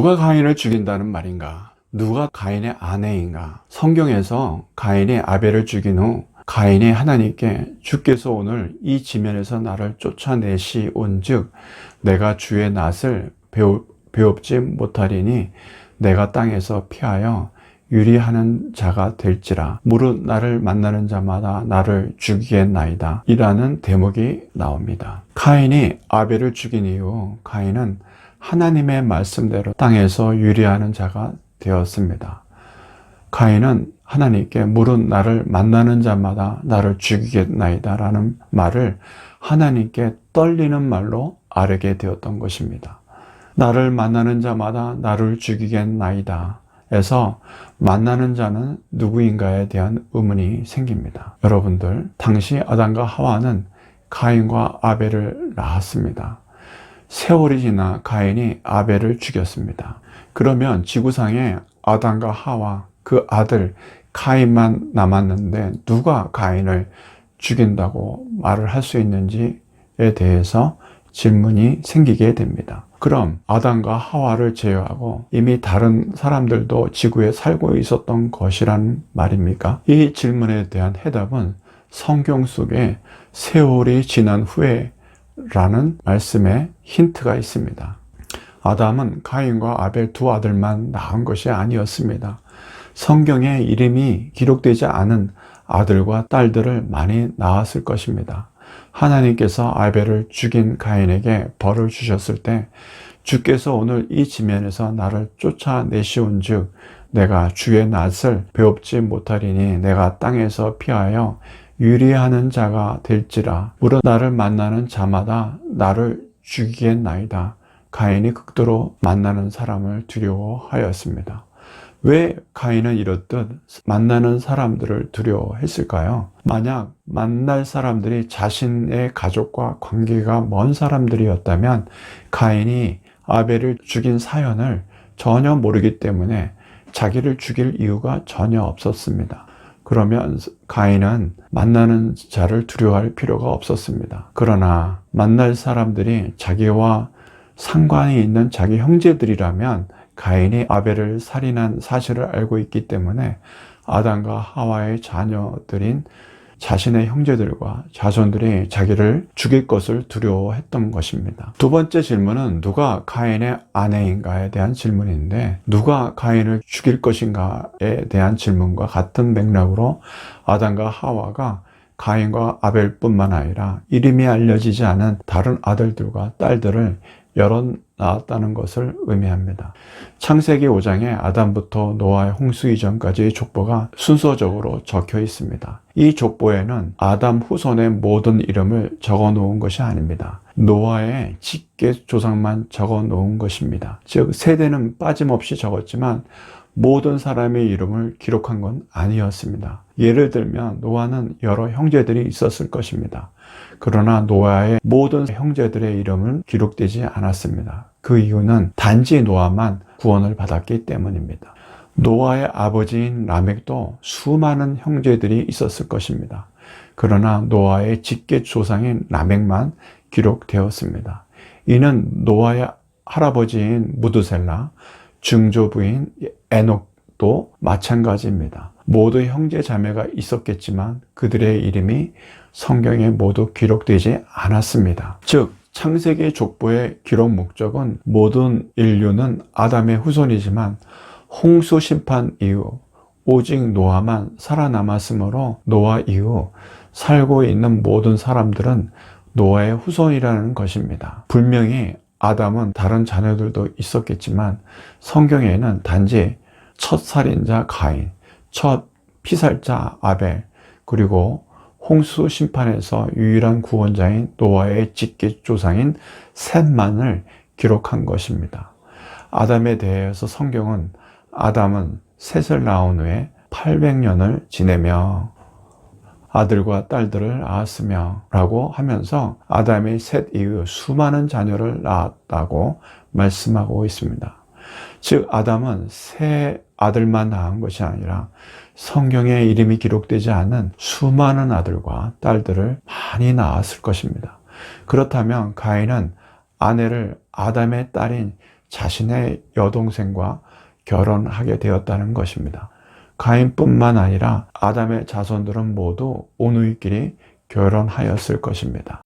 누가 가인을 죽인다는 말인가? 누가 가인의 아내인가? 성경에서 가인이 아벨을 죽인 후 가인이 하나님께 주께서 오늘 이 지면에서 나를 쫓아내시온즉 내가 주의 낯을 배웁지 못하리니 내가 땅에서 피하여 유리하는 자가 될지라 무릇 나를 만나는 자마다 나를 죽이겠나이다 이라는 대목이 나옵니다. 가인이 아벨을 죽인 이후 가인은 하나님의 말씀대로 땅에서 유리하는 자가 되었습니다. 가인은 하나님께 무릇 나를 만나는 자마다 나를 죽이겠나이다 라는 말을 하나님께 떨리는 말로 아뢰게 되었던 것입니다. 나를 만나는 자마다 나를 죽이겠나이다 에서 만나는 자는 누구인가에 대한 의문이 생깁니다. 여러분들, 당시 아담과 하와는 가인과 아벨을 낳았습니다. 세월이 지나 가인이 아벨을 죽였습니다. 그러면 지구상에 아담과 하와 그 아들 가인만 남았는데 누가 가인을 죽인다고 말을 할 수 있는지에 대해서 질문이 생기게 됩니다. 그럼 아담과 하와를 제외하고 이미 다른 사람들도 지구에 살고 있었던 것이란 말입니까? 이 질문에 대한 해답은 성경 속에 세월이 지난 후에 라는 말씀에 힌트가 있습니다. 아담은 가인과 아벨 두 아들만 낳은 것이 아니었습니다. 성경에 이름이 기록되지 않은 아들과 딸들을 많이 낳았을 것입니다. 하나님께서 아벨을 죽인 가인에게 벌을 주셨을 때 주께서 오늘 이 지면에서 나를 쫓아내시온즉 내가 주의 낯을 배웁지 못하리니 내가 땅에서 피하여 유리하는 자가 될지라 무릇 나를 만나는 자마다 나를 죽이겠나이다. 가인이 극도로 만나는 사람을 두려워하였습니다. 왜 가인은 이렇듯 만나는 사람들을 두려워했을까요? 만약 만날 사람들이 자신의 가족과 관계가 먼 사람들이었다면 가인이 아벨을 죽인 사연을 전혀 모르기 때문에 자기를 죽일 이유가 전혀 없었습니다. 그러면 가인은 만나는 자를 두려워할 필요가 없었습니다. 그러나 만날 사람들이 자기와 상관이 있는 자기 형제들이라면 가인이 아벨을 살인한 사실을 알고 있기 때문에 아담과 하와의 자녀들인 자신의 형제들과 자손들이 자기를 죽일 것을 두려워했던 것입니다. 두 번째 질문은 누가 가인의 아내인가에 대한 질문인데 누가 가인을 죽일 것인가에 대한 질문과 같은 맥락으로 아담과 하와가 가인과 아벨뿐만 아니라 이름이 알려지지 않은 다른 아들들과 딸들을 여러 낳았다는 것을 의미합니다. 창세기 5장에 아담부터 노아의 홍수 이전까지의 족보가 순서적으로 적혀 있습니다. 이 족보에는 아담 후손의 모든 이름을 적어 놓은 것이 아닙니다. 노아의 직계 조상만 적어 놓은 것입니다. 즉 세대는 빠짐없이 적었지만 모든 사람의 이름을 기록한 건 아니었습니다. 예를 들면 노아는 여러 형제들이 있었을 것입니다. 그러나 노아의 모든 형제들의 이름은 기록되지 않았습니다. 그 이유는 단지 노아만 구원을 받았기 때문입니다. 노아의 아버지인 라멕도 수많은 형제들이 있었을 것입니다. 그러나 노아의 직계 조상인 라멕만 기록되었습니다. 이는 노아의 할아버지인 무드셀라, 증조부인 에녹도 마찬가지입니다. 모두 형제 자매가 있었겠지만 그들의 이름이 성경에 모두 기록되지 않았습니다. 즉 창세기 족보의 기록 목적은 모든 인류는 아담의 후손이지만 홍수 심판 이후 오직 노아만 살아남았으므로 노아 이후 살고 있는 모든 사람들은 노아의 후손이라는 것입니다. 분명히 아담은 다른 자녀들도 있었겠지만 성경에는 단지 첫 살인자 가인, 첫 피살자 아벨, 그리고 홍수 심판에서 유일한 구원자인 노아의 직계 조상인 셋만을 기록한 것입니다. 아담에 대해서 성경은 아담은 셋을 낳은 후에 800년을 지내며 아들과 딸들을 낳았으며 라고 하면서 아담의 셋 이후 수많은 자녀를 낳았다고 말씀하고 있습니다. 즉 아담은 세 아들만 낳은 것이 아니라 성경에 이름이 기록되지 않은 수많은 아들과 딸들을 많이 낳았을 것입니다. 그렇다면 가인은 아내를 아담의 딸인 자신의 여동생과 결혼하게 되었다는 것입니다. 가인뿐만 아니라 아담의 자손들은 모두 오누이끼리 결혼하였을 것입니다.